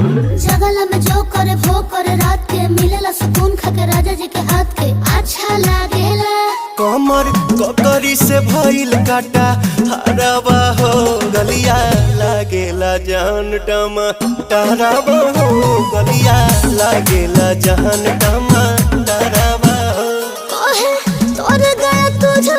जगला में जो करे वो करे रात के मिलेला सुकून खाके राजा जी के हाथ के अच्छा लागेला। कमर ककरी से भइल काटा हराबा हो गलिया लागेला जान टमाटराबा हो गलिया लागेला जान टमाटराबा हो। तोहे तोर गया तुझे